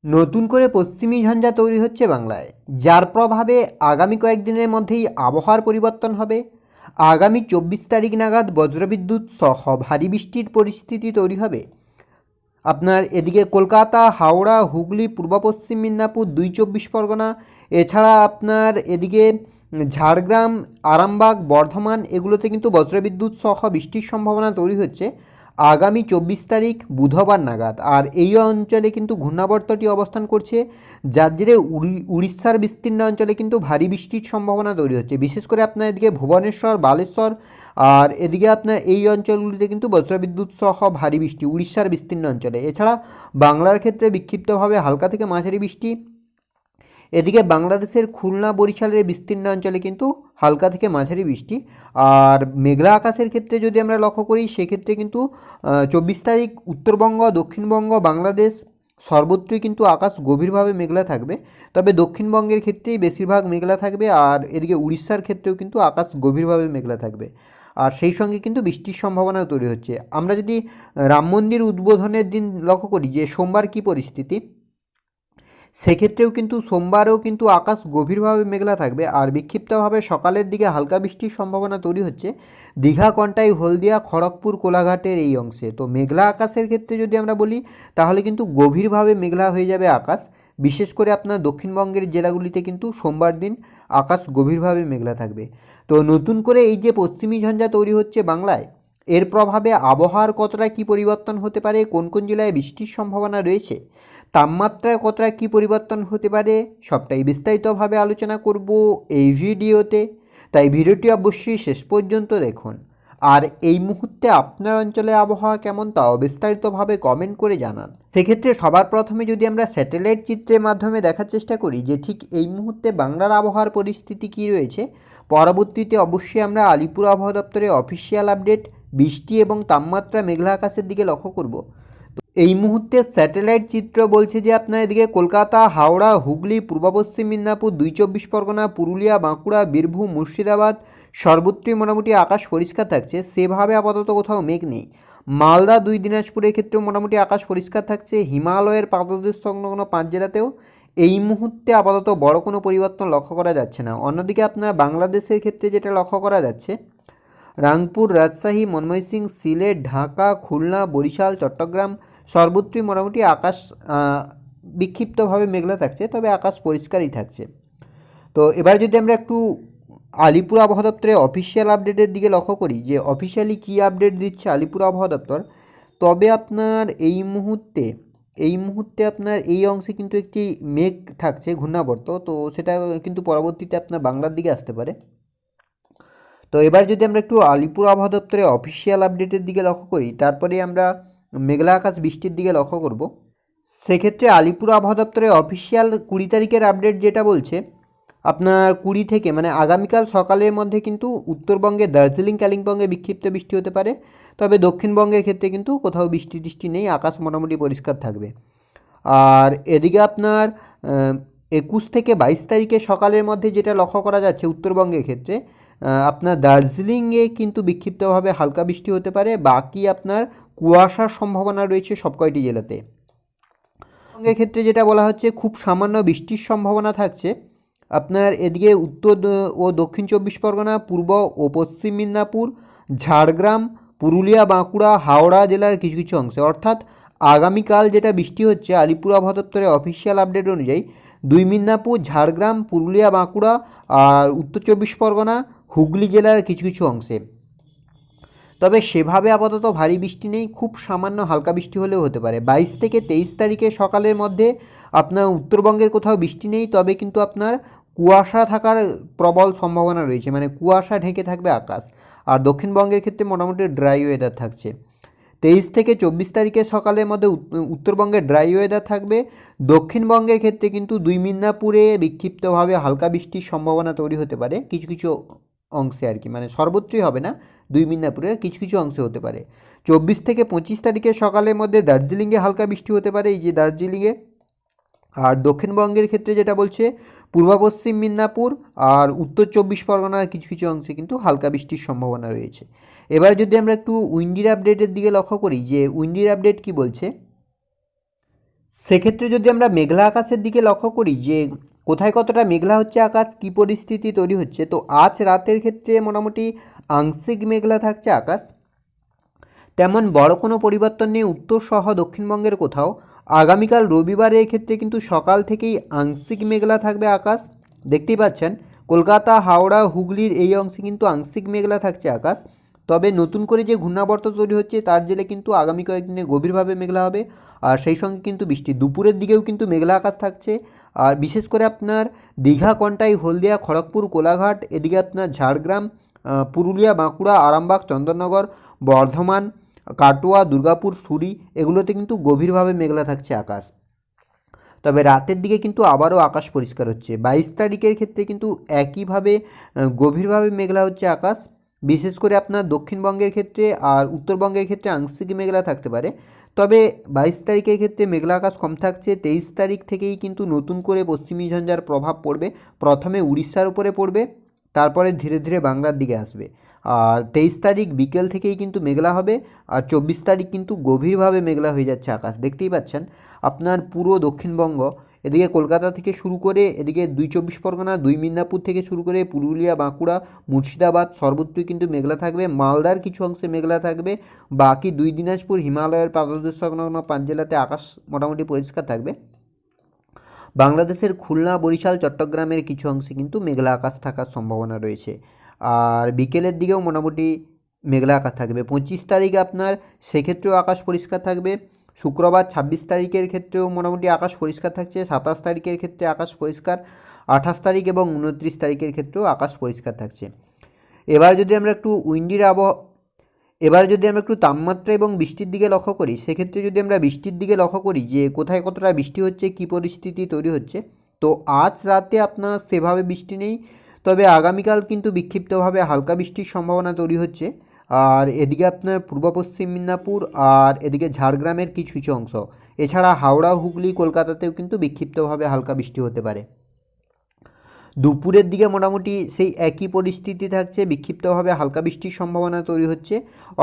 নতুন করে পশ্চিমী ঝঞ্ঝা তৈরি হচ্ছে বাংলায়, যার প্রভাবে আগামী কয়েকদিনের মধ্যেই আবহাওয়ার পরিবর্তন হবে। আগামী 24 তারিখ নাগাদ বজ্রবিদ্যুৎ সহ ভারী বৃষ্টির পরিস্থিতি তৈরি হবে। আপনার এদিকে কলকাতা, হাওড়া, হুগলি, পূর্ব পশ্চিম মেদিনীপুর, 2 চব্বিশ পরগনা, এছাড়া আপনার এদিকে ঝাড়গ্রাম, আরামবাগ, বর্ধমান, এগুলোতে কিন্তু বজ্রবিদ্যুৎ সহ বৃষ্টির সম্ভাবনা তৈরি হচ্ছে আগামী 24 তারিখ বুধবার নাগাদ। আর এই অঞ্চলে কিন্তু ঘূর্ণাবর্তটি অবস্থান করছে, যার জেরে উড়িষ্যার বিস্তীর্ণ অঞ্চলে কিন্তু ভারী বৃষ্টির সম্ভাবনা তৈরি হচ্ছে। বিশেষ করে আপনার এদিকে ভুবনেশ্বর, বালেশ্বর আর এদিকে আপনার এই অঞ্চলগুলিতে কিন্তু বজ্রবিদ্যুৎ সহ ভারী বৃষ্টি উড়িষ্যার বিস্তীর্ণ অঞ্চলে। এছাড়া বাংলার ক্ষেত্রে বিক্ষিপ্তভাবে হালকা থেকে মাঝারি বৃষ্টি। এদিকে বাংলাদেশের খুলনা, বরিশালের বিস্তীর্ণ অঞ্চলে কিন্তু হালকা থেকে মাঝারি বৃষ্টি। আর মেঘলা আকাশের ক্ষেত্রে যদি আমরা লক্ষ্য করি, সেক্ষেত্রে কিন্তু 24 তারিখ উত্তরবঙ্গ, দক্ষিণবঙ্গ, বাংলাদেশ সর্বত্রই কিন্তু আকাশ গভীরভাবে মেঘলা থাকবে। তবে দক্ষিণবঙ্গের ক্ষেত্রেই বেশিরভাগ মেঘলা থাকবে, আর এদিকে উড়িষ্যার ক্ষেত্রেও কিন্তু আকাশ গভীরভাবে মেঘলা থাকবে। আর সেই সঙ্গে কিন্তু বৃষ্টির সম্ভাবনাও তৈরি হচ্ছে। আমরা যদি রাম মন্দির উদ্বোধনের দিন লক্ষ্য করি যে সোমবার কী পরিস্থিতি, সেক্ষেত্রেও কিন্তু সোমবারেও কিন্তু আকাশ গভীরভাবে মেঘলা থাকবে, আর বিক্ষিপ্তভাবে সকালের দিকে হালকা বৃষ্টির সম্ভাবনা তৈরি হচ্ছে দীঘা, কন্টাই, হলদিয়া, খড়গপুর, কোলাঘাটের এই অংশে। তো মেঘলা আকাশের ক্ষেত্রে যদি আমরা বলি, তাহলে কিন্তু গভীরভাবে মেঘলা হয়ে যাবে আকাশ। বিশেষ করে আপনার দক্ষিণবঙ্গের জেলাগুলিতে কিন্তু সোমবার দিন আকাশ গভীরভাবে মেঘলা থাকবে। তো নতুন করে এই যে পশ্চিমী ঝঞ্ঝা তৈরি হচ্ছে বাংলায়, এর প্রভাবে আবহাওয়ার কতটা কী পরিবর্তন হতে পারে, কোন কোন জেলায় বৃষ্টির সম্ভাবনা রয়েছে, তাপমাত্রায় কতটা কী পরিবর্তন হতে পারে, সবটাই বিস্তারিতভাবে আলোচনা করব এই ভিডিওতে। তাই ভিডিওটি অবশ্যই শেষ পর্যন্ত দেখুন। আর এই মুহূর্তে আপনার অঞ্চলে আবহাওয়া কেমন তাও বিস্তারিতভাবে কমেন্ট করে জানান। সেক্ষেত্রে সবার প্রথমে যদি আমরা স্যাটেলাইট চিত্রের মাধ্যমে দেখার চেষ্টা করি যে ঠিক এই মুহূর্তে বাংলার আবহাওয়ার পরিস্থিতি কী রয়েছে, পরবর্তীতে অবশ্যই আমরা আলিপুর আবহাওয়া দপ্তরের অফিসিয়াল আপডেট, বৃষ্টি এবং তাপমাত্রা মেঘলা আকাশের দিকে লক্ষ্য করব। এই মুহূর্তে স্যাটেলাইট চিত্র বলছে যে আপনার এদিকে কলকাতা, হাওড়া, হুগলি, পূর্ব পশ্চিম মেদিনীপুর, 2 চব্বিশ পরগনা, পুরুলিয়া, বাঁকুড়া, বীরভূম, মুর্শিদাবাদ সর্বত্রই মোটামুটি আকাশ পরিষ্কার থাকছে। সেভাবে আপাতত কোথাও মেঘ নেই। মালদা, 2 দিনাজপুরের ক্ষেত্রেও মোটামুটি আকাশ পরিষ্কার থাকছে। হিমালয়ের পাদদেশ সংলগ্ন 5 জেলাতেও এই মুহূর্তে আপাতত বড় কোনো পরিবর্তন লক্ষ্য করা যাচ্ছে না। অন্যদিকে আপনার বাংলাদেশের ক্ষেত্রে যেটা লক্ষ্য করা যাচ্ছে, রাংপুর, রাজশাহী, ময়মনসিং, সিলেট, ঢাকা, খুলনা, বরিশাল, চট্টগ্রাম সর্বত্রই মোটামুটি আকাশ বিক্ষিপ্তভাবে মেঘলা থাকছে, তবে আকাশ পরিষ্কারই থাকছে। তো এবার যদি আমরা একটু আলিপুর আবহাওয়া দপ্তরের অফিসিয়াল আপডেটের দিকে লক্ষ্য করি যে অফিসিয়ালি কী আপডেট দিচ্ছে আলিপুর আবহাওয়া দপ্তর, তবে আপনার এই মুহূর্তে আপনার এই অংশে কিন্তু একটি মেঘ থাকছে, ঘূর্ণাবর্ত। তো সেটা কিন্তু পরবর্তীতে আপনার বাংলার দিকে আসতে পারে। তো এবার যদি আমরা একটু আলিপুর আবহাওয়া দপ্তরের অফিসিয়াল আপডেটের দিকে লক্ষ্য করি, তারপরে আমরা মেঘলা আকাশ বৃষ্টির দিকে লক্ষ্য করব। সেক্ষেত্রে আলিপুর আবহাওয়া দপ্তরের অফিসিয়াল 20 তারিখের আপডেট যেটা বলছে, আপনার 20 থেকে মানে আগামীকাল সকালের মধ্যে কিন্তু উত্তরবঙ্গে দার্জিলিং, কালিম্পংয়ে বিক্ষিপ্ত বৃষ্টি হতে পারে। তবে দক্ষিণবঙ্গের ক্ষেত্রে কিন্তু কোথাও বৃষ্টি টিষ্টি নেই, আকাশ মোটামুটি পরিষ্কার থাকবে। আর এদিকে আপনার 21 থেকে 22 তারিখে সকালের মধ্যে যেটা লক্ষ্য করা যাচ্ছে উত্তরবঙ্গের ক্ষেত্রে, আপনার দার্জিলিংয়ে কিন্তু বিক্ষিপ্তভাবে হালকা বৃষ্টি হতে পারে। বাকি আপনার কুয়াশার সম্ভাবনা রয়েছে সব কয়টি জেলাতে। পশ্চিমবঙ্গের ক্ষেত্রে যেটা বলা হচ্ছে, খুব সামান্য বৃষ্টির সম্ভাবনা থাকছে আপনার এদিকে উত্তর ও দক্ষিণ 24 পরগনা, পূর্ব ও পশ্চিম মেদিনীপুর, ঝাড়গ্রাম, পুরুলিয়া, বাঁকুড়া, হাওড়া জেলার কিছু কিছু অংশে। অর্থাৎ আগামীকাল যেটা বৃষ্টি হচ্ছে আলিপুর আবহাওয়া দপ্তরের অফিসিয়াল আপডেট অনুযায়ী, 2 মেদিনীপুর, ঝাড়গ্রাম, পুরুলিয়া, বাঁকুড়া আর উত্তর 24 পরগনা, হুগলি জেলার কিছু কিছু অংশে। তবে সেভাবে আপাতত ভারী বৃষ্টি নেই, খুব সামান্য হালকা বৃষ্টি হলেও হতে পারে। 22 থেকে 23 তারিখে সকালের মধ্যে আপনার উত্তরবঙ্গের কোথাও বৃষ্টি নেই, তবে কিন্তু আপনার কুয়াশা থাকার প্রবল সম্ভাবনা রয়েছে, মানে কুয়াশা ঢেকে থাকবে আকাশ। আর দক্ষিণবঙ্গের ক্ষেত্রে মোটামুটি ড্রাই ওয়েদার থাকছে। 23 থেকে 24 তারিখের সকালের মধ্যে উত্তরবঙ্গে ড্রাই ওয়েদার থাকবে। দক্ষিণবঙ্গের ক্ষেত্রে কিন্তু 2 মেদিনীপুরে বিক্ষিপ্তভাবে হালকা বৃষ্টির সম্ভাবনা তৈরি হতে পারে কিছু কিছু অংশে আর কি, মানে সর্বত্রই হবে না, 2 মেদিনীপুরের কিছু কিছু অংশে হতে পারে। 24 থেকে 25 তারিখের সকালের মধ্যে দার্জিলিংয়ে হালকা বৃষ্টি হতে পারে, এই যে দার্জিলিংয়ে। আর দক্ষিণবঙ্গের ক্ষেত্রে যেটা বলছে, পূর্ব পশ্চিম মেদিনীপুর আর উত্তর 24 পরগনার কিছু কিছু অংশে কিন্তু হালকা বৃষ্টির সম্ভাবনা রয়েছে। এবার যদি আমরা একটু উইন্ডির আপডেটের দিকে লক্ষ্য করি যে উইন্ডির আপডেট কি বলছে, সেক্ষেত্রে যদি আমরা মেঘলা আকাশের দিকে লক্ষ্য করি যে কোথায় কতটা মেঘলা হচ্ছে আকাশ, কী পরিস্থিতি তৈরি হচ্ছে, তো আজ রাতের ক্ষেত্রে মোটামুটি আংশিক মেঘলা থাকছে আকাশ। তেমন বড় কোনো পরিবর্তন নেই উত্তর সহ দক্ষিণবঙ্গের কোথাও। আগামীকাল রবিবারের ক্ষেত্রে কিন্তু সকাল থেকেই আংশিক মেঘলা থাকবে আকাশ। দেখতেই পাচ্ছেন কলকাতা, হাওড়া, হুগলির এই অংশে কিন্তু আংশিক মেঘলা থাকছে আকাশ। তবে নতুন করে যে ঘূর্ণাবর্ত তৈরি হচ্ছে তার জেলে কিন্তু আগামী কয়েকদিনে গভীরভাবে মেঘলা হবে, আর সেই সঙ্গে কিন্তু বৃষ্টি দুপুরের দিকেও কিন্তু মেঘলা আকাশ থাকছে। আর বিশেষ করে আপনার দীঘা, কন্টাই, হলদিয়া, খড়গপুর, কোলাঘাট, এদিকে আপনার ঝাড়গ্রাম, পুরুলিয়া, বাঁকুড়া, আরামবাগ, চন্দননগর, বর্ধমান, কাটোয়া, দুর্গাপুর, সুরি, এগুলোতে কিন্তু গভীরভাবে মেঘলা থাকছে আকাশ। তবে রাতের দিকে কিন্তু আবারও আকাশ পরিষ্কার হচ্ছে। 22 তারিখের ক্ষেত্রে কিন্তু একইভাবে গভীরভাবে মেঘলা হচ্ছে আকাশ। বিশেষ করে আপনার দক্ষিণবঙ্গের ক্ষেত্রে আর উত্তরবঙ্গের ক্ষেত্রে আংশিক মেঘলা থাকতে পারে। তবে 22 তারিখের ক্ষেত্রে মেঘলা আকাশ কম থাকছে। 23 তারিখ থেকেই কিন্তু নতুন করে পশ্চিমী ঝঞ্ঝার প্রভাব পড়বে। প্রথমে উড়িষ্যার উপরে পড়বে, তারপরে ধীরে ধীরে বাংলার দিকে আসবে। আর 23 তারিখ বিকেল থেকেই কিন্তু মেঘলা হবে, আর 24 তারিখ কিন্তু গভীরভাবে মেঘলা হয়ে যাচ্ছে আকাশ। দেখতেই পাচ্ছেন আপনার পুরো দক্ষিণবঙ্গ, এদিকে কলকাতা থেকে শুরু করে এদিকে 2 চব্বিশ পরগনা, 2 মিদনাপুর থেকে শুরু করে পুরুলিয়া, বাঁকুড়া, মুর্শিদাবাদ সর্বত্রই কিন্তু মেঘলা থাকবে। মালদার কিছু অংশে মেঘলা থাকবে। বাকি 2 দিনাজপুর, হিমালয়ের পাদদেশ সংলগ্ন 5 জেলাতে আকাশ মোটামুটি পরিষ্কার থাকবে। বাংলাদেশের খুলনা, বরিশাল, চট্টগ্রামের কিছু অংশে কিন্তু মেঘলা আকাশ থাকার সম্ভাবনা রয়েছে। আর বিকেলের দিকেও মোটামুটি মেঘলা আকাশ থাকবে। 25 তারিখে আপনার সেক্ষেত্রেও আকাশ পরিষ্কার থাকবে। শুক্রবার 26 তারিখের ক্ষেত্রেও মোটামুটি আকাশ পরিষ্কার থাকছে। 27 তারিখের ক্ষেত্রে আকাশ পরিষ্কার। 28 তারিখ এবং 29 তারিখের ক্ষেত্রেও আকাশ পরিষ্কার থাকছে। এবার যদি আমরা একটু এবার যদি আমরা একটু তাপমাত্রা এবং বৃষ্টির দিকে লক্ষ্য করি, সেক্ষেত্রে যদি আমরা বৃষ্টির দিকে লক্ষ্য করি যে কোথায় কতটা বৃষ্টি হচ্ছে, কী পরিস্থিতি তৈরি হচ্ছে, তো আজ রাতে আপনার সেভাবে বৃষ্টি নেই। তবে আগামীকাল কিন্তু বিক্ষিপ্তভাবে হালকা বৃষ্টির সম্ভাবনা তৈরি হচ্ছে। আর এদিকে আপনার পূর্ব পশ্চিম মিদনাপুর আর এদিকে ঝাড়গ্রামের কিছু কিছু অংশ, এছাড়া হাওড়া, হুগলি, কলকাতাতেও কিন্তু বিক্ষিপ্তভাবে হালকা বৃষ্টি হতে পারে। দুপুরের দিকে মোটামুটি সেই একই পরিস্থিতি থাকছে, বিক্ষিপ্তভাবে হালকা বৃষ্টির সম্ভাবনা তৈরি হচ্ছে।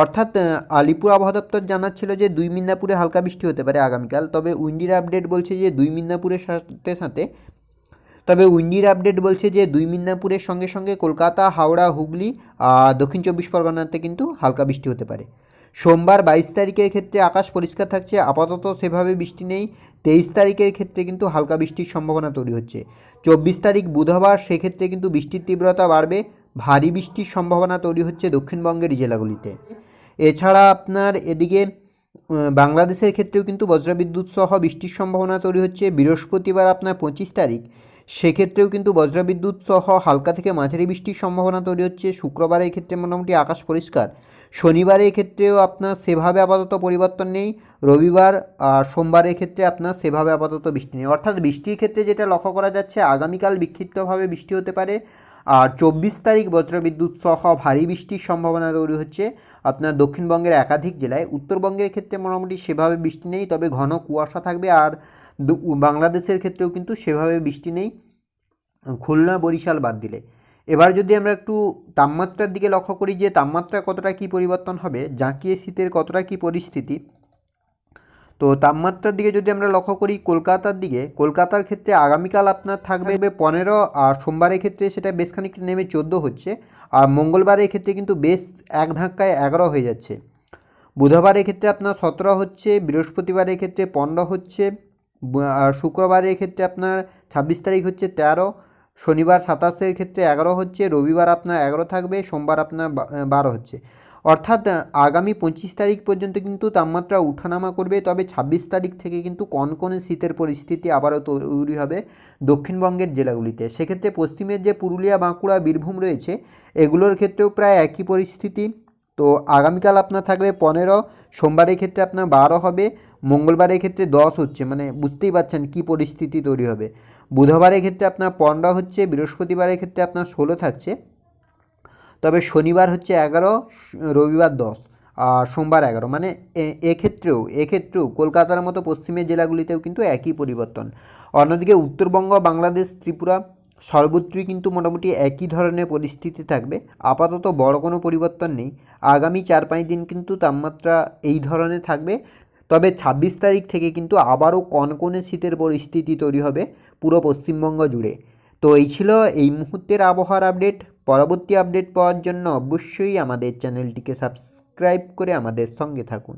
অর্থাৎ আলিপুর আবহাওয়া দপ্তর জানাচ্ছিল যে 2 মিদনাপুরে হালকা বৃষ্টি হতে পারে আগামীকাল। তবে উইন্ডির আপডেট বলছে যে 2 মিদনাপুরের সঙ্গে সঙ্গে কলকাতা, হাওড়া, হুগলি আর দক্ষিণ 24 পরগনাতে কিন্তু হালকা বৃষ্টি হতে পারে। সোমবার 22 তারিখের ক্ষেত্রে আকাশ পরিষ্কার থাকছে, আপাতত সেভাবে বৃষ্টি নেই। 23 তারিখের ক্ষেত্রে কিন্তু হালকা বৃষ্টির সম্ভাবনা তৈরি হচ্ছে। 24 তারিখ বুধবার, সেক্ষেত্রে কিন্তু বৃষ্টির তীব্রতা বাড়বে। ভারী বৃষ্টির সম্ভাবনা তৈরি হচ্ছে দক্ষিণবঙ্গের জেলাগুলিতে। এছাড়া আপনার এদিকে বাংলাদেশের ক্ষেত্রেও কিন্তু বজ্রবিদ্যুৎ সহ বৃষ্টির সম্ভাবনা তৈরি হচ্ছে। বৃহস্পতিবার আপনার 25 তারিখ, সেক্ষেত্রেও কিন্তু বজ্রবিদ্যুৎ সহ হালকা থেকে মাঝারি বৃষ্টির সম্ভাবনা তৈরি হচ্ছে। শুক্রবারের ক্ষেত্রে মোটামুটি আকাশ পরিষ্কার। শনিবারের ক্ষেত্রেও আপনার সেভাবে আপাতত পরিবর্তন নেই। রবিবার আর সোমবারের ক্ষেত্রে আপনার সেভাবে আপাতত বৃষ্টি নেই। অর্থাৎ বৃষ্টির ক্ষেত্রে যেটা লক্ষ্য করা যাচ্ছে, আগামীকাল বিক্ষিপ্তভাবে বৃষ্টি হতে পারে। আর 24 তারিখ বজ্রবিদ্যুৎ সহ ভারী বৃষ্টির সম্ভাবনা তৈরি হচ্ছে আপনার দক্ষিণবঙ্গের একাধিক জেলায়। উত্তরবঙ্গের ক্ষেত্রে মোটামুটি সেভাবে বৃষ্টি নেই, তবে ঘন কুয়াশা থাকবে। আর বাংলাদেশের ক্ষেত্রেও কিন্তু সেভাবে বৃষ্টি নেই, খুলনা, বরিশাল বাদ দিলে। এবার যদি আমরা একটু তাপমাত্রার দিকে লক্ষ্য করি যে তাপমাত্রা কতটা কী পরিবর্তন হবে, জাঁকিয়ে শীতের কতটা কী পরিস্থিতি, তো তাপমাত্রার দিকে যদি আমরা লক্ষ্য করি কলকাতার ক্ষেত্রে আগামীকাল আপনার থাকবে 15, আর সোমবারের ক্ষেত্রে সেটা বেশ খানিকটা নেমে 14 হচ্ছে। আর মঙ্গলবারের ক্ষেত্রে কিন্তু বেশ এক ধাক্কায় 11 হয়ে যাচ্ছে। বুধবারের ক্ষেত্রে আপনার 17 হচ্ছে, বৃহস্পতিবারের ক্ষেত্রে 15 হচ্ছে, আর শুক্রবারের ক্ষেত্রে আপনার 26 তারিখ হচ্ছে 13, শনিবার 27-এর ক্ষেত্রে 11 হচ্ছে, রবিবার আপনার 11 থাকবে, সোমবার আপনার 12 হচ্ছে। অর্থাৎ আগামী 25 তারিখ পর্যন্ত কিন্তু তাপমাত্রা উঠানামা করবে। তবে 26 তারিখ থেকে কিন্তু কনকনে শীতের পরিস্থিতি আবারও তৈরি হবে দক্ষিণবঙ্গের জেলাগুলিতে। সেক্ষেত্রে পশ্চিমের যে পুরুলিয়া, বাঁকুড়া, বীরভূম রয়েছে, এগুলোর ক্ষেত্রেও প্রায় একই পরিস্থিতি। তো আগামীকাল আপনার থাকবে 15, সোমবারের ক্ষেত্রে আপনার 12 হবে, মঙ্গলবারের ক্ষেত্রে 10 হচ্ছে, মানে বুঝতেই পারছেন কী পরিস্থিতি তৈরি হবে। বুধবারের ক্ষেত্রে আপনার 15 হচ্ছে, বৃহস্পতিবারের ক্ষেত্রে আপনার 16 থাকছে, তবে শনিবার হচ্ছে 11, রবিবার 10 আর সোমবার 11। মানে এক্ষেত্রেও কলকাতার মতো পশ্চিমের জেলাগুলিতেও কিন্তু একই পরিবর্তন। অন্যদিকে উত্তরবঙ্গ, বাংলাদেশ, ত্রিপুরা সর্বত্রই কিন্তু মোটামুটি একই ধরনের পরিস্থিতি থাকবে। আপাতত বড় কোনো পরিবর্তন নেই। আগামী 4-5 দিন কিন্তু তাপমাত্রা এই ধরনের থাকবে। তবে 26 তারিখ থেকে কিন্তু আবারও কনকনে শীতের পরিস্থিতি তৈরি হবে পুরো পশ্চিমবঙ্গ জুড়ে। তো এই ছিল এই মুহূর্তের আবহাওয়ার আপডেট। পরবর্তী আপডেট পাওয়ার জন্য অবশ্যই আমাদের চ্যানেলটিকে সাবস্ক্রাইব করে আমাদের সঙ্গে থাকুন।